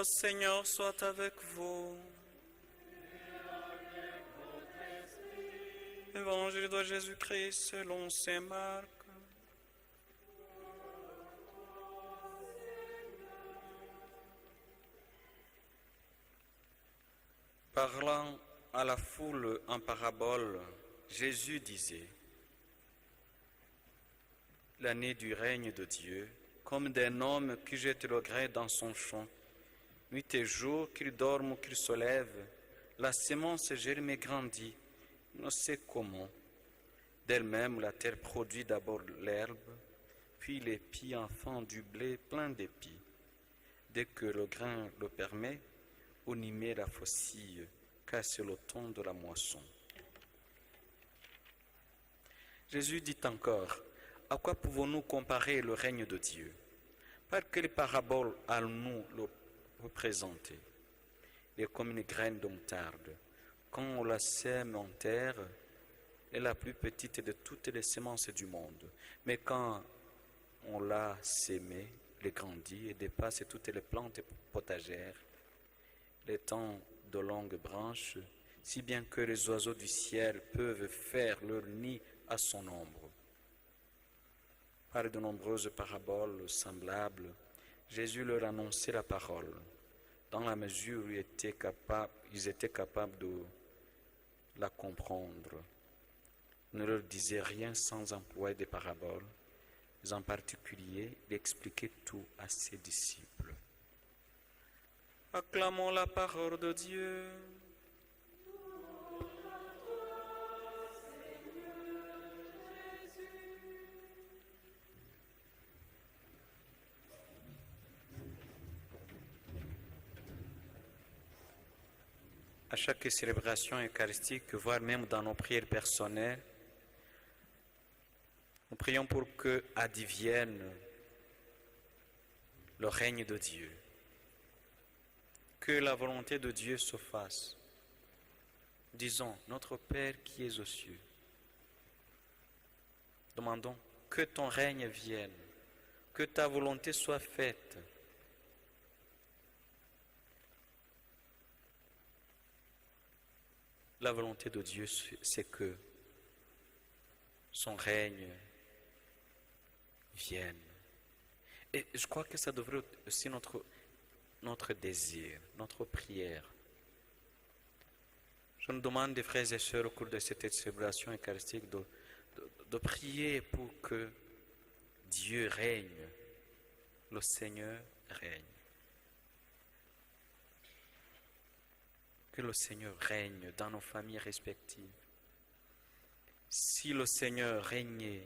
Le Seigneur soit avec vous. Évangile de Jésus-Christ selon saint Marc. Parlant à la foule en parabole, Jésus disait: l'année du règne de Dieu, comme d'un homme qui jette le grain dans son champ, nuit et jour, qu'il dorme ou qu'il se lève, la semence germe et grandit, on ne sait comment. D'elle-même, la terre produit d'abord l'herbe, puis l'épi enfant du blé plein d'épis. Dès que le grain le permet, on y met la faucille, car c'est le temps de la moisson. Jésus dit encore: à quoi pouvons-nous comparer le règne de Dieu? Par quelle parabole allons-nous le représenter? Il est comme une graine de moutarde. Quand on la sème en terre, elle est la plus petite de toutes les semences du monde. Mais quand on l'a sémée, elle grandit et dépasse toutes les plantes potagères. Elle étend de longues branches, si bien que les oiseaux du ciel peuvent faire leur nid à son ombre. Par de nombreuses paraboles semblables, Jésus leur annonçait la parole, dans la mesure où ils étaient capables de la comprendre. Il ne leur disait rien sans employer des paraboles, mais en particulier, il expliquait tout à ses disciples. Acclamons la parole de Dieu. À chaque célébration eucharistique, voire même dans nos prières personnelles, nous prions pour que advienne le règne de Dieu, que la volonté de Dieu se fasse. Disons: notre Père qui es aux cieux. Demandons que ton règne vienne, que ta volonté soit faite. La volonté de Dieu, c'est que son règne vienne. Et je crois que ça devrait aussi notre désir, notre prière. Je nous demande des frères et sœurs au cours de cette célébration eucharistique de prier pour que Dieu règne, le Seigneur règne. Que le Seigneur règne dans nos familles respectives. Si le Seigneur régnait,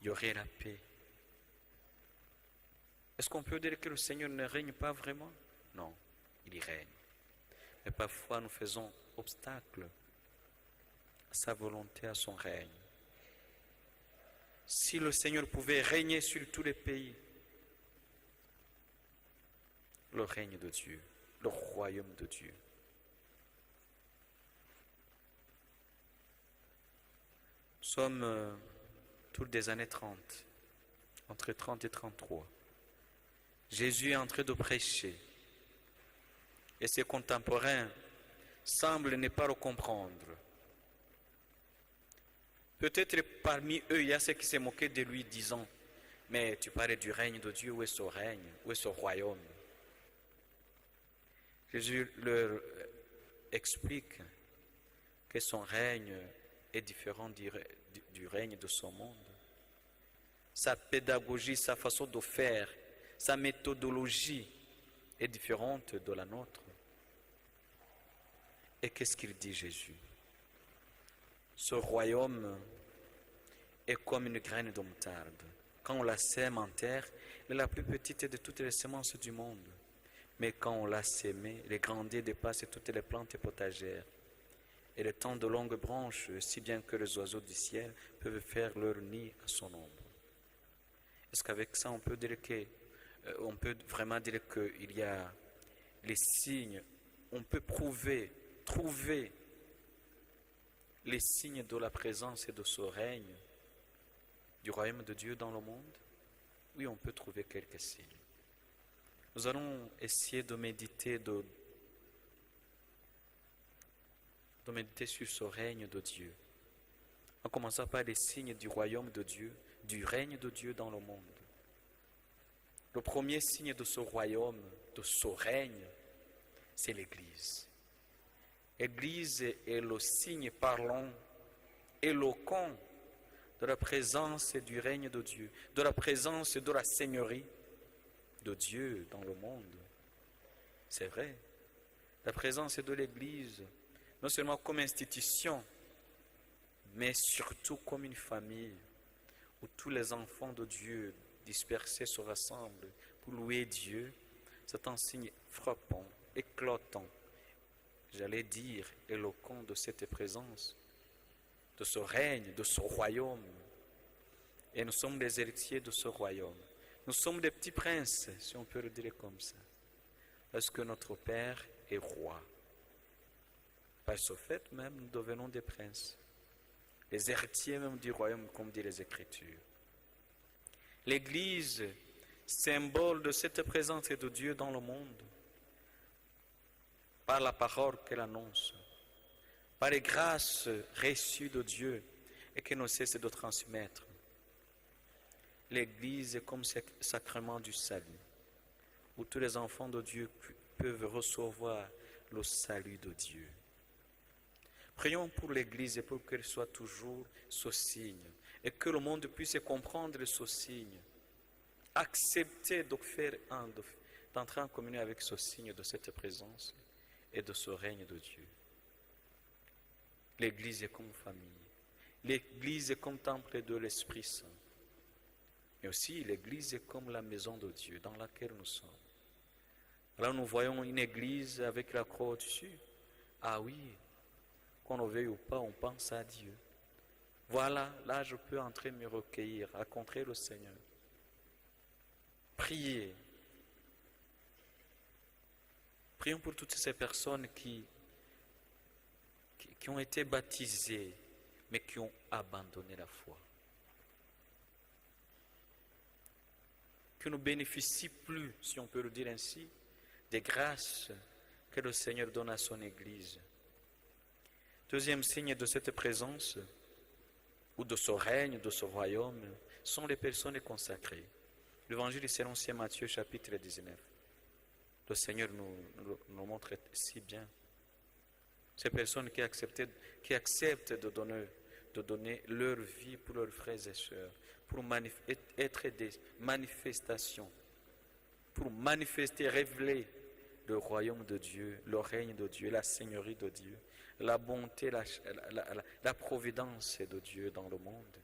il y aurait la paix. Est-ce qu'on peut dire que le Seigneur ne règne pas vraiment? Non, il y règne. Mais parfois nous faisons obstacle à sa volonté, à son règne. Si le Seigneur pouvait régner sur tous les pays, le règne de Dieu, le royaume de Dieu. Nous sommes autour des années 30, entre 30 et 33. Jésus est en train de prêcher et ses contemporains semblent ne pas le comprendre. Peut-être parmi eux, il y a ceux qui s'est moqué de lui disant: mais tu parlais du règne de Dieu, où est ce règne, où est ce royaume? Jésus leur explique que son règne est différent du règne de ce monde. Sa pédagogie, sa façon de faire, sa méthodologie est différente de la nôtre. Et qu'est-ce qu'il dit Jésus? Ce royaume est comme une graine de moutarde. Quand on la sème en terre, elle est la plus petite de toutes les semences du monde. Mais quand on l'a sémée, elle grandit et dépasse toutes les plantes potagères. Elle étend de longues branches, si bien que les oiseaux du ciel peuvent faire leur nid à son ombre. Est-ce qu'avec ça on peut vraiment dire qu'il y a les signes, on peut trouver les signes de la présence et de ce règne du royaume de Dieu dans le monde? Oui, on peut trouver quelques signes. Nous allons essayer de méditer, de méditer sur ce règne de Dieu, en commençant par les signes du royaume de Dieu, du règne de Dieu dans le monde. Le premier signe de ce royaume, de ce règne, c'est l'Église. L'Église est le signe parlant, éloquent de la présence et du règne de Dieu, de la présence et de la seigneurie de Dieu dans le monde. C'est vrai. La présence de l'Église, non seulement comme institution, mais surtout comme une famille où tous les enfants de Dieu dispersés se rassemblent pour louer Dieu. C'est un signe frappant, éclatant, j'allais dire éloquent de cette présence, de ce règne, de ce royaume. Et nous sommes des héritiers de ce royaume. Nous sommes des petits princes, si on peut le dire comme ça, parce que notre Père est roi. Par ce fait même, nous devenons des princes, les héritiers même du royaume, comme dit les Écritures. L'Église, symbole de cette présence de Dieu dans le monde, par la parole qu'elle annonce, par les grâces reçues de Dieu et qu'elle ne cesse de transmettre. L'Église est comme sacrement du salut, où tous les enfants de Dieu peuvent recevoir le salut de Dieu. Prions pour l'Église et pour qu'elle soit toujours ce signe, et que le monde puisse comprendre ce signe, accepter de faire d'entrer en communion avec ce signe de cette présence et de ce règne de Dieu. L'Église est comme famille, l'Église est comme temple de l'Esprit Saint, mais aussi l'Église est comme la maison de Dieu dans laquelle nous sommes. Là, nous voyons une Église avec la croix au-dessus. Ah oui, qu'on le veuille ou pas, on pense à Dieu. Voilà, là je peux entrer me recueillir, rencontrer le Seigneur. Prier. Prions pour toutes ces personnes qui ont été baptisées, mais qui ont abandonné la foi. Que ne bénéficient plus, si on peut le dire ainsi, des grâces que le Seigneur donne à son Église. Deuxième signe de cette présence, ou de ce règne, de ce royaume, sont les personnes consacrées. L'évangile est selon Saint Matthieu, chapitre 19. Le Seigneur nous montre si bien. Ces personnes qui acceptent de donner leur vie pour leurs frères et sœurs, pour être des manifestations, pour manifester, révéler le royaume de Dieu, le règne de Dieu, la seigneurie de Dieu, la bonté, la providence de Dieu dans le monde.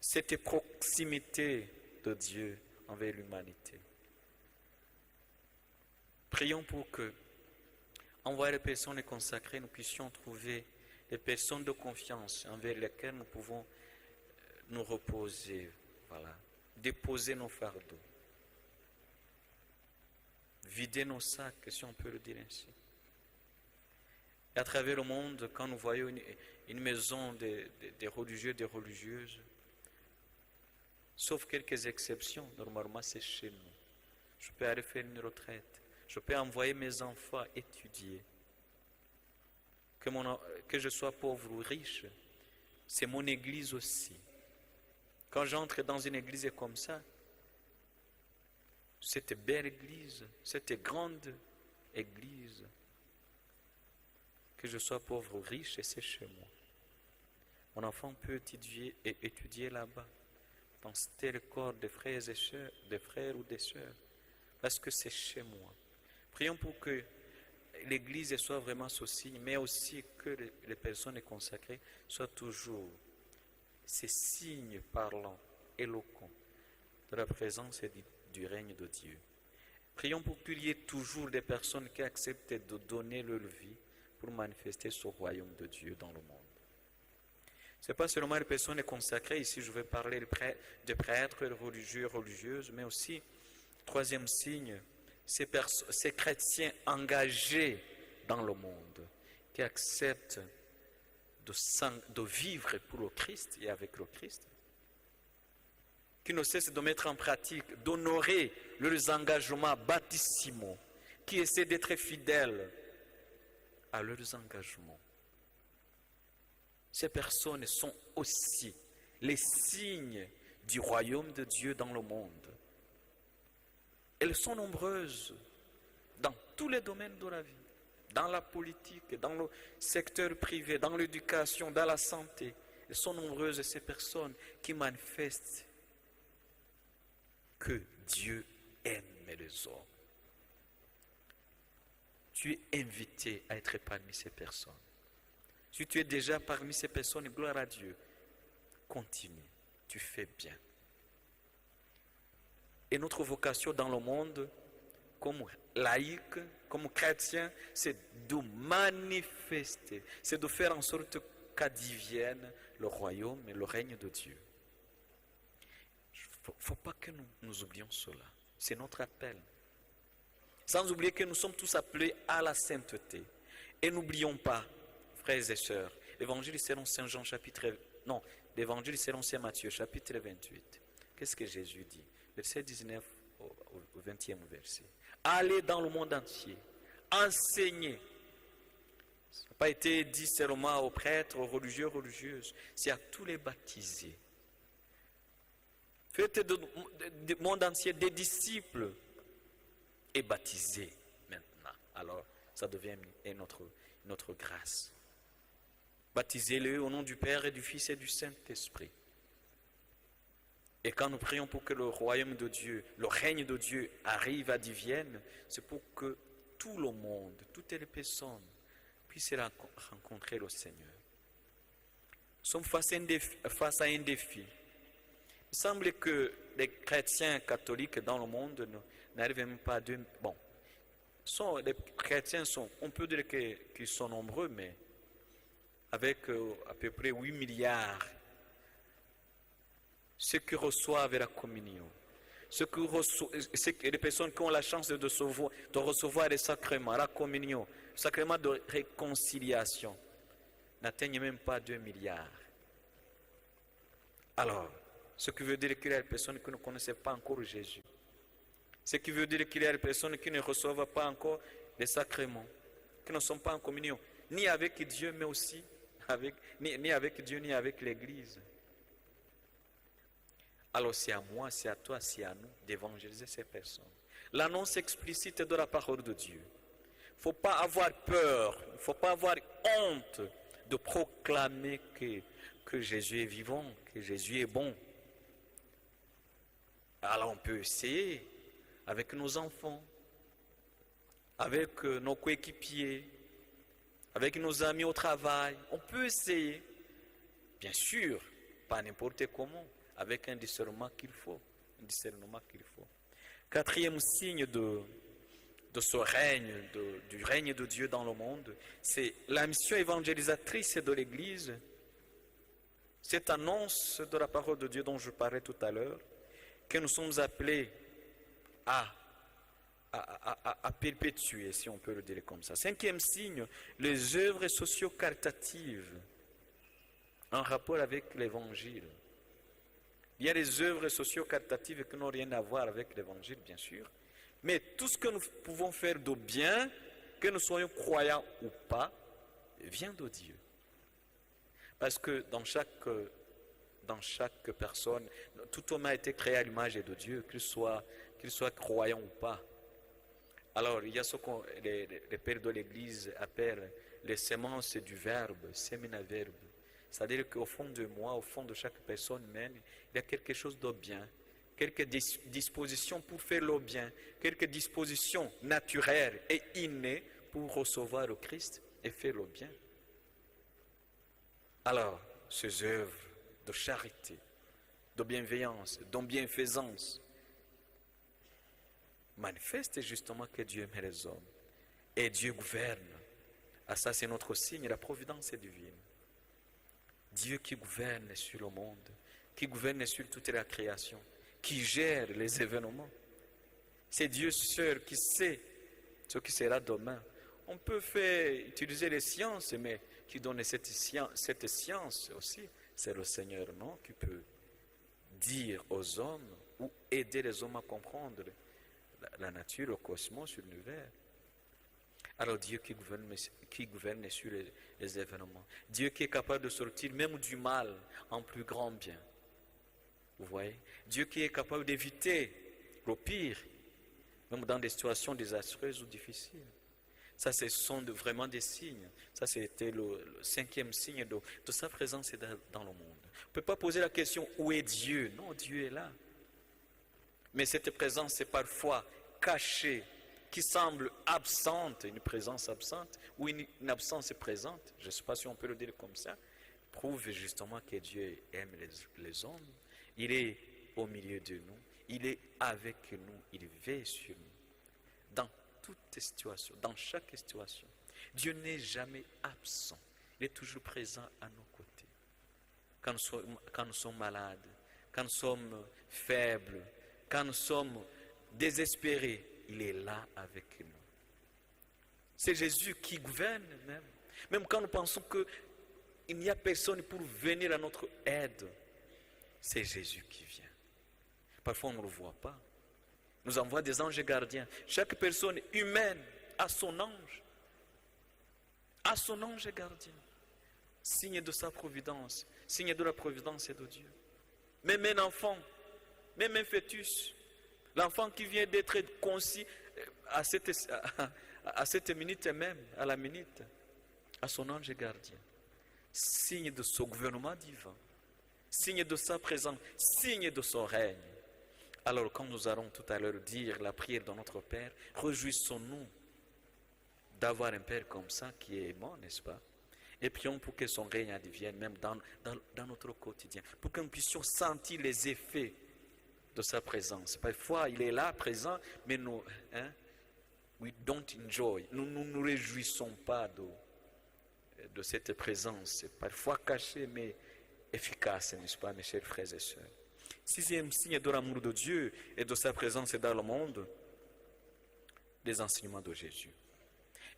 Cette proximité de Dieu envers l'humanité. Prions pour que, envers les personnes consacrées, nous puissions trouver des personnes de confiance envers lesquelles nous pouvons nous reposer, voilà, déposer nos fardeaux, vider nos sacs, si on peut le dire ainsi. Et à travers le monde, quand nous voyons une maison des religieux, des religieuses, sauf quelques exceptions, normalement c'est chez nous. Je peux aller faire une retraite, je peux envoyer mes enfants étudier. Que je sois pauvre ou riche, c'est mon église aussi. Quand j'entre dans une église comme ça, cette belle église, cette grande église, que je sois pauvre ou riche, et c'est chez moi. Mon enfant peut étudier là-bas, dans tel corps de frères et sœurs, de frères ou des sœurs, parce que c'est chez moi. Prions pour que l'Église soit vraiment ce signe, mais aussi que les personnes consacrées soient toujours ces signes parlants, éloquents de la présence et du règne de Dieu. Prions pour qu'il y ait toujours des personnes qui acceptent de donner leur vie pour manifester ce royaume de Dieu dans le monde. Ce n'est pas seulement les personnes consacrées, ici je vais parler de prêtres, religieux, religieuses, mais aussi, troisième signe, ces chrétiens engagés dans le monde, qui acceptent de vivre pour le Christ et avec le Christ, qui ne cessent de mettre en pratique, d'honorer leurs engagements baptismaux, qui essaient d'être fidèles à leurs engagements. Ces personnes sont aussi les signes du royaume de Dieu dans le monde. Elles sont nombreuses dans tous les domaines de la vie, dans la politique, dans le secteur privé, dans l'éducation, dans la santé. Elles sont nombreuses ces personnes qui manifestent que Dieu aime les hommes. Tu es invité à être parmi ces personnes. Si tu es déjà parmi ces personnes, gloire à Dieu, continue, tu fais bien. Et notre vocation dans le monde, comme laïcs, comme chrétiens, c'est de manifester, c'est de faire en sorte qu'advienne le royaume et le règne de Dieu. Il ne faut pas que nous oublions cela. C'est notre appel. Sans oublier que nous sommes tous appelés à la sainteté. Et n'oublions pas, frères et sœurs, l'évangile selon Saint Jean l'évangile selon Saint Matthieu chapitre 28. Qu'est-ce que Jésus dit? Verset 19 au 20e verset. Allez dans le monde entier, enseignez. Ça n'a pas été dit seulement aux prêtres, aux religieux, religieuses, c'est à tous les baptisés. Faites du monde entier des disciples et baptisés maintenant. Alors, ça devient notre grâce. Baptisez-les au nom du Père et du Fils et du Saint-Esprit. Et quand nous prions pour que le royaume de Dieu, le règne de Dieu arrive, advienne, c'est pour que tout le monde, toutes les personnes puissent rencontrer le Seigneur. Nous sommes face à un défi. Il semble que les chrétiens catholiques dans le monde n'arrivent même pas à... les chrétiens on peut dire qu'ils sont nombreux, mais avec à peu près 8 milliards, ceux qui reçoivent la communion, les personnes qui ont la chance de recevoir les sacrements, la communion, le sacrement de réconciliation, n'atteignent même pas 2 milliards. Alors, ce qui veut dire qu'il y a des personnes qui ne connaissent pas encore Jésus. Ce qui veut dire qu'il y a des personnes qui ne reçoivent pas encore les sacrements, qui ne sont pas en communion, ni avec Dieu, mais aussi ni avec Dieu, ni avec l'Église. Alors c'est à moi, c'est à toi, c'est à nous d'évangéliser ces personnes. L'annonce explicite de la parole de Dieu. Il ne faut pas avoir peur, il ne faut pas avoir honte de proclamer que Jésus est vivant, que Jésus est bon. Alors on peut essayer avec nos enfants, avec nos coéquipiers, avec nos amis au travail. On peut essayer, bien sûr, pas n'importe comment, avec un discernement qu'il faut. Quatrième signe de ce règne, du règne de Dieu dans le monde, c'est la mission évangélisatrice de l'Église. Cette annonce de la parole de Dieu dont je parlais tout à l'heure, que nous sommes appelés à perpétuer, si on peut le dire comme ça. Cinquième signe, les œuvres socio-caritatives en rapport avec l'Évangile. Il y a des œuvres socio-caritatives qui n'ont rien à voir avec l'Évangile, bien sûr, mais tout ce que nous pouvons faire de bien, que nous soyons croyants ou pas, vient de Dieu. Parce que dans chaque personne, tout homme a été créé à l'image de Dieu, qu'il soit croyant ou pas. Alors, il y a ce que les pères de l'Église appellent les semences du verbe, semina verbe. C'est-à-dire qu'au fond de moi, au fond de chaque personne humaine, il y a quelque chose de bien, quelques dispositions pour faire le bien, quelques dispositions naturelles et innées pour recevoir le Christ et faire le bien. Alors, ces œuvres de charité, de bienveillance, de bienfaisance, manifestent justement que Dieu aime les hommes et Dieu gouverne. Ah, ça, c'est notre signe, la providence est divine. Dieu qui gouverne sur le monde, qui gouverne sur toute la création, qui gère les événements. C'est Dieu seul qui sait ce qui sera demain. On peut utiliser les sciences, mais qui donne cette science aussi, c'est le Seigneur, non, qui peut dire aux hommes ou aider les hommes à comprendre la nature, le cosmos, l'univers. Alors Dieu qui gouverne sur les événements. Dieu qui est capable de sortir même du mal en plus grand bien. Vous voyez? Dieu qui est capable d'éviter le pire, même dans des situations désastreuses ou difficiles. Ça, ce sont vraiment des signes. Ça, c'était le 5e signe de sa présence dans le monde. On ne peut pas poser la question, où est Dieu? Non, Dieu est là. Mais cette présence est parfois cachée, qui semble absente, une présence absente, ou une absence présente, je ne sais pas si on peut le dire comme ça, prouve justement que Dieu aime les hommes. Il est au milieu de nous, il est avec nous, il veille sur nous. Dans toutes situations, dans chaque situation. Dieu n'est jamais absent. Il est toujours présent à nos côtés. Quand nous sommes malades, quand nous sommes faibles, quand nous sommes désespérés, il est là avec nous. C'est Jésus qui gouverne même. Même quand nous pensons qu'il n'y a personne pour venir à notre aide, c'est Jésus qui vient. Parfois on ne le voit pas. Nous envoie des anges gardiens. Chaque personne humaine a son ange. A son ange gardien. Signe de sa providence. Signe de la providence de Dieu. Même un enfant, même un fœtus, l'enfant qui vient d'être conçu à cette minute même, à la minute, à son ange gardien. Signe de son gouvernement divin. Signe de sa présence. Signe de son règne. Alors, quand nous allons tout à l'heure dire la prière de notre Père, réjouissons-nous d'avoir un Père comme ça qui est aimant, n'est-ce pas? Et prions pour que son règne advienne même dans notre quotidien, pour que nous puissions sentir les effets de sa présence. Parfois, il est là, présent, mais nous, we don't enjoy. Nous ne nous réjouissons pas de cette présence, parfois cachée, mais efficace, n'est-ce pas, mes chers frères et sœurs? 6e signe de l'amour de Dieu et de sa présence dans le monde, les enseignements de Jésus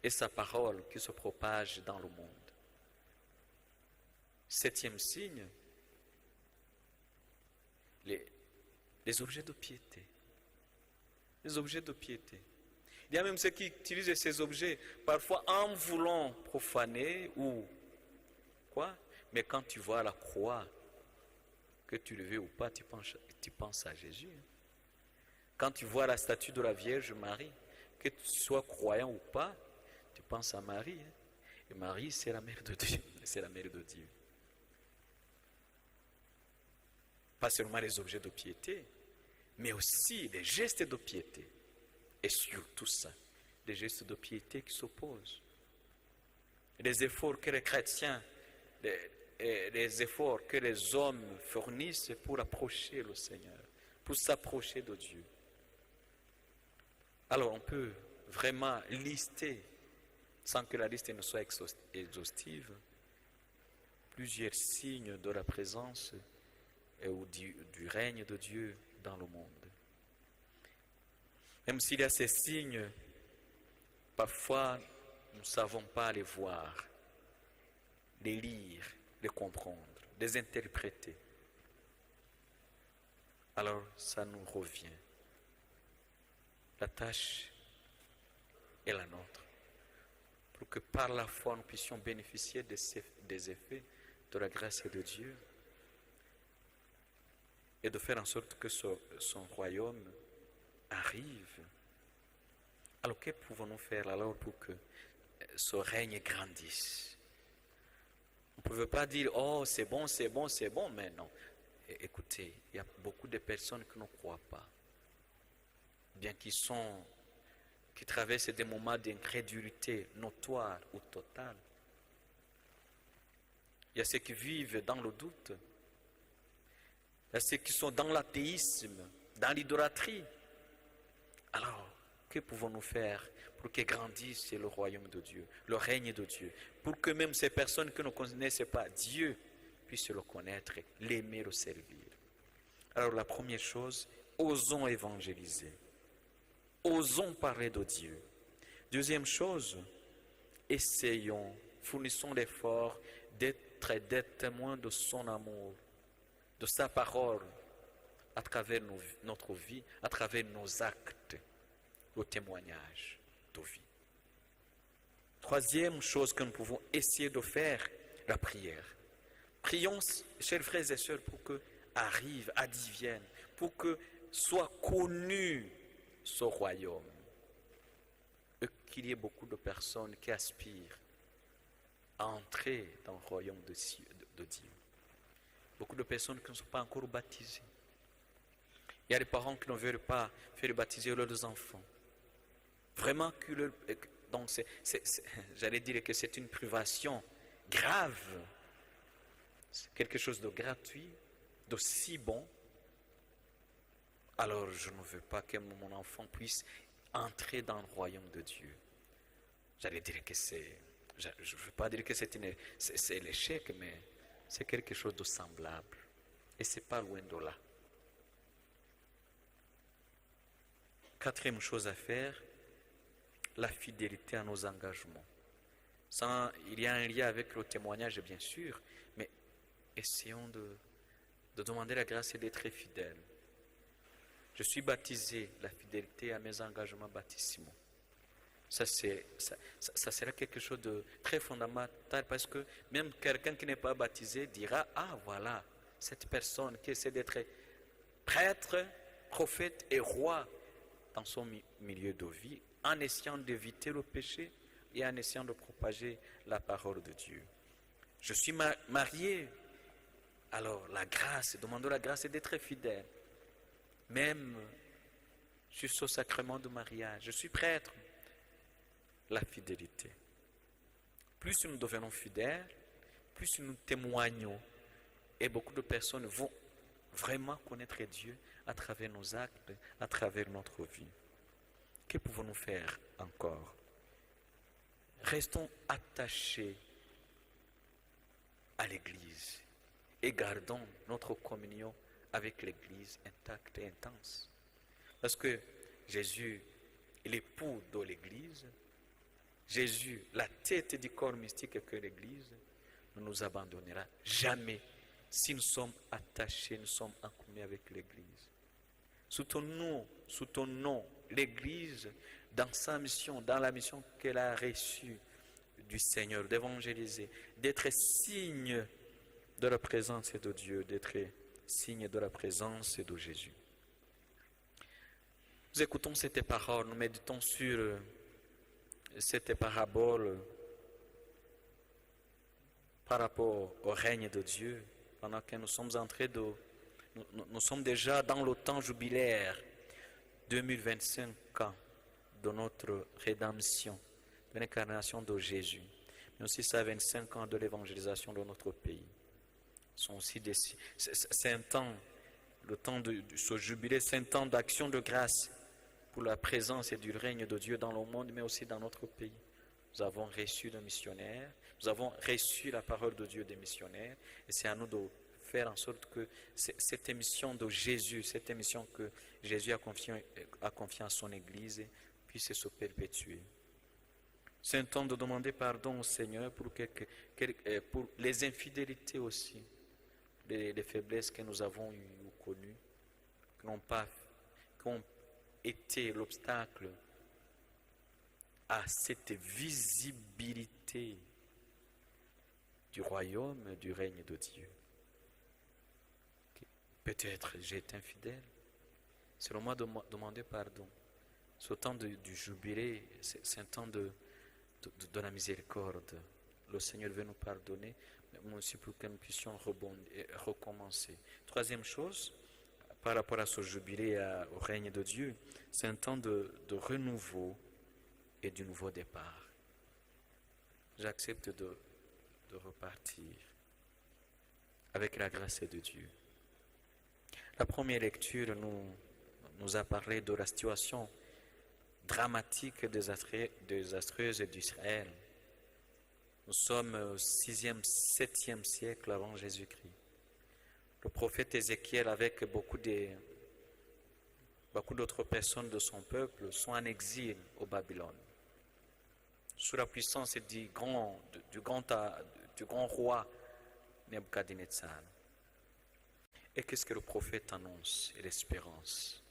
et sa parole qui se propage dans le monde. 7e signe, les objets de piété. Les objets de piété. Il y a même ceux qui utilisent ces objets parfois en voulant profaner ou quoi, mais quand tu vois la croix, que tu le veux ou pas, tu penses à Jésus. Quand tu vois la statue de la Vierge Marie, que tu sois croyant ou pas, tu penses à Marie. Et Marie, c'est la mère de Dieu. C'est la mère de Dieu. Pas seulement les objets de piété, mais aussi les gestes de piété. Et surtout ça, les gestes de piété qui s'opposent. Les efforts que les chrétiens, les efforts que les hommes fournissent pour approcher le Seigneur, pour s'approcher de Dieu. Alors on peut vraiment lister, sans que la liste ne soit exhaustive, plusieurs signes de la présence ou du règne de Dieu dans le monde. Même s'il y a ces signes, parfois nous ne savons pas les voir, les lire, les comprendre, les interpréter. Alors ça nous revient. La tâche est la nôtre, pour que par la foi nous puissions bénéficier des effets de la grâce de Dieu et de faire en sorte que son royaume arrive. Alors que pouvons-nous faire alors pour que ce règne grandisse? On ne peut pas dire, oh c'est bon, c'est bon, c'est bon, mais non. Écoutez, il y a beaucoup de personnes qui ne croient pas, bien qui traversent des moments d'incrédulité notoire ou totale. Il y a ceux qui vivent dans le doute. Il y a ceux qui sont dans l'athéisme, dans l'idolâtrie. Alors, que pouvons-nous faire pour que grandisse le royaume de Dieu, le règne de Dieu, pour que même ces personnes qui ne connaissent pas Dieu puissent le connaître, l'aimer, le servir? Alors la première chose, osons évangéliser. Osons parler de Dieu. Deuxième chose, essayons, fournissons l'effort d'être des témoins de son amour, de sa parole, à travers notre vie, à travers nos actes, nos témoignages de vie. Troisième chose que nous pouvons essayer de faire, la prière. Prions, chers frères et sœurs, pour que advienne, pour que soit connu ce royaume. Et qu'il y ait beaucoup de personnes qui aspirent à entrer dans le royaume de Dieu. Beaucoup de personnes qui ne sont pas encore baptisées. Il y a des parents qui ne veulent pas faire baptiser leurs enfants. Vraiment donc j'allais dire que c'est une privation grave. C'est quelque chose de gratuit, de si bon. Alors je ne veux pas que mon enfant puisse entrer dans le royaume de Dieu. J'allais dire que je ne veux pas dire que c'est l'échec, mais c'est quelque chose de semblable. Et ce n'est pas loin de là. Quatrième chose à faire, la fidélité à nos engagements. Il y a un lien avec le témoignage, bien sûr, mais essayons de demander la grâce et d'être fidèles. Je suis baptisé, la fidélité à mes engagements baptismaux. Ça sera quelque chose de très fondamental parce que même quelqu'un qui n'est pas baptisé dira, ah voilà, cette personne qui essaie d'être prêtre, prophète et roi dans son milieu de vie, en essayant d'éviter le péché et en essayant de propager la parole de Dieu. Je suis marié, alors la grâce, demandons la grâce d'être fidèle. Même sur ce sacrement de mariage, je suis prêtre, la fidélité. Plus nous devenons fidèles, plus nous témoignons et beaucoup de personnes vont vraiment connaître Dieu à travers nos actes, à travers notre vie. Que pouvons-nous faire encore? Restons attachés à l'Église et gardons notre communion avec l'Église intacte et intense. Parce que Jésus est l'époux de l'Église, Jésus, la tête du corps mystique que l'Église, ne nous abandonnera jamais si nous sommes attachés, nous sommes en communion avec l'Église. Soutenons l'Église dans sa mission, dans la mission qu'elle a reçue du Seigneur, d'évangéliser, d'être signe de la présence de Dieu, d'être signe de la présence de Jésus. Nous écoutons cette parole, nous méditons sur cette parabole par rapport au règne de Dieu, pendant que nous sommes entrés nous sommes déjà dans le temps jubilaire, 2025 ans de notre rédemption, de l'incarnation de Jésus, mais aussi 125 ans de l'évangélisation de notre pays. C'est un temps, le temps de ce jubilé, c'est un temps d'action de grâce pour la présence et du règne de Dieu dans le monde, mais aussi dans notre pays. Nous avons reçu des missionnaires, nous avons reçu la parole de Dieu des missionnaires, et c'est à nous de faire en sorte que cette émission de Jésus, cette émission que Jésus a confiée à son Église, puisse se perpétuer. C'est un temps de demander pardon au Seigneur pour les infidélités aussi, les faiblesses que nous avons eues ou connues, qui ont été l'obstacle à cette visibilité du royaume, du règne de Dieu. Peut-être j'ai été infidèle. C'est le moment de demander pardon. Ce temps du jubilé, c'est un temps de la miséricorde. Le Seigneur veut nous pardonner, mais aussi pour que nous puissions recommencer. Troisième chose, par rapport à ce jubilé au règne de Dieu, c'est un temps de renouveau et du nouveau départ. J'accepte de repartir avec la grâce de Dieu. La première lecture nous a parlé de la situation dramatique désastreuse d'Israël. Nous sommes au 6e, 7e siècle avant Jésus-Christ. Le prophète Ézéchiel, avec beaucoup d'autres personnes de son peuple, sont en exil au Babylone, sous la puissance du grand roi Nebuchadnezzar. Et qu'est-ce que le prophète annonce? Et l'espérance.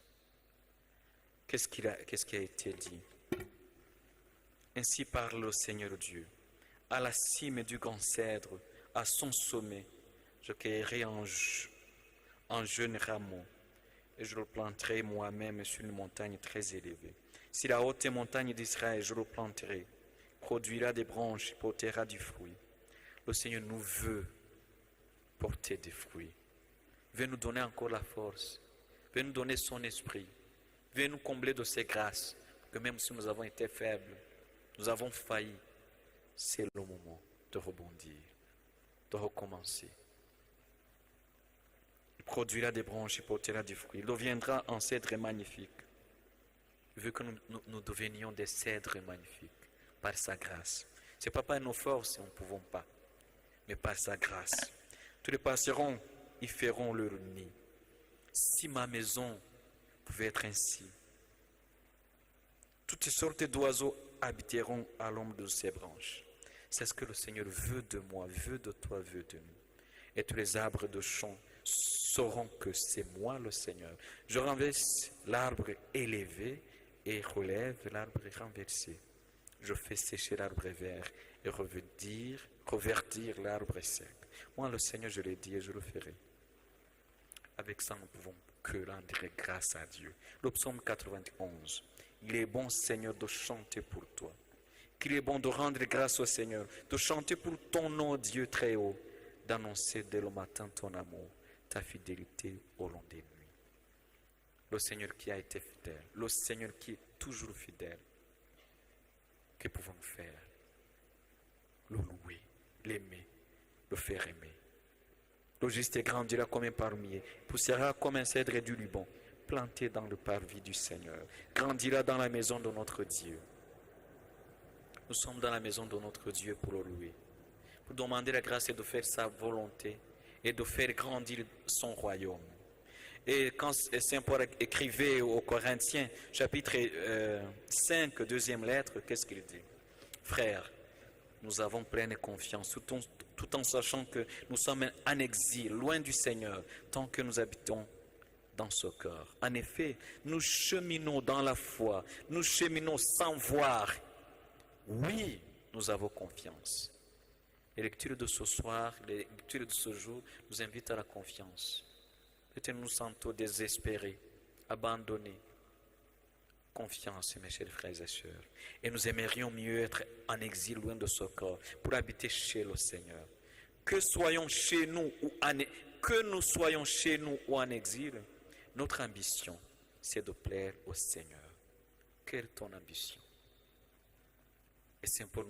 Qu'est-ce qui a été dit? Ainsi parle le Seigneur Dieu. À la cime du grand cèdre, à son sommet, je cueillerai un jeune rameau et je le planterai moi-même sur une montagne très élevée. Si la haute montagne d'Israël, je le planterai, produira des branches, portera du fruit. Le Seigneur nous veut porter des fruits. Veut nous donner encore la force. Veut nous donner son esprit. Veut nous combler de ses grâces. Que même si nous avons été faibles, nous avons failli, c'est le moment de rebondir, de recommencer. Il produira des branches, il portera du fruit. Il deviendra un cèdre magnifique. Il veut que nous devenions des cèdres magnifiques par sa grâce. Ce n'est pas par nos forces, nous ne pouvons pas, mais par sa grâce. Tous les passeront, ils feront leur nid. Si ma maison pouvait être ainsi, toutes sortes d'oiseaux habiteront à l'ombre de ses branches. C'est ce que le Seigneur veut de moi, veut de toi, veut de nous. Et tous les arbres de champ sauront que c'est moi le Seigneur. Je renverse l'arbre élevé et relève l'arbre renversé. Je fais sécher l'arbre vert et reverdir l'arbre sec. Moi le Seigneur, je l'ai dit et je le ferai. Avec ça, nous pouvons que rendre grâce à Dieu. Le psaume 91. Il est bon, Seigneur, de chanter pour toi. Qu'il est bon de rendre grâce au Seigneur, de chanter pour ton nom, Dieu très haut, d'annoncer dès le matin ton amour, ta fidélité au long des nuits. Le Seigneur qui a été fidèle, le Seigneur qui est toujours fidèle. Que pouvons-nous faire? Le louer, l'aimer, le faire aimer. Le juste grandira comme un palmier, poussera comme un cèdre du Liban, planté dans le parvis du Seigneur, grandira dans la maison de notre Dieu. Nous sommes dans la maison de notre Dieu pour le louer, pour demander la grâce de faire sa volonté et de faire grandir son royaume. Et quand Saint Paul écrivait aux Corinthiens, chapitre 5, deuxième lettre, qu'est-ce qu'il dit? Frères, nous avons pleine confiance, tout en sachant que nous sommes en exil, loin du Seigneur, tant que nous habitons dans ce corps. En effet, nous cheminons dans la foi, nous cheminons sans voir. Oui, nous avons confiance. Les lectures de ce soir, les lectures de ce jour nous invitent à la confiance. Peut-être nous sentons désespérés, abandonnés. Confiance, mes chers frères et sœurs. Et nous aimerions mieux être en exil loin de ce corps pour habiter chez le Seigneur. Que nous soyons chez nous ou en exil, notre ambition, c'est de plaire au Seigneur. Quelle est ton ambition? Et Saint Paul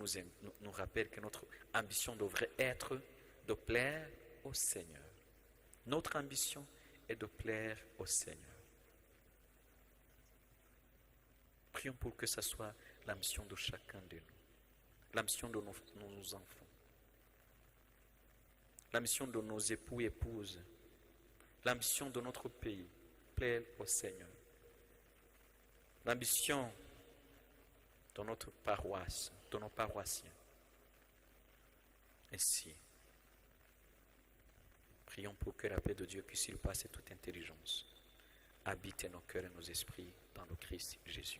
nous rappelle que notre ambition devrait être de plaire au Seigneur. Notre ambition est de plaire au Seigneur. Prions pour que ce soit l'ambition de chacun de nous, l'ambition de nos enfants, l'ambition de nos époux et épouses, l'ambition de notre pays, plaire au Seigneur, l'ambition de notre paroisse, de nos paroissiens. Ainsi, prions pour que la paix de Dieu, qui surpasse toute intelligence, habite nos cœurs et nos esprits dans le Christ Jésus.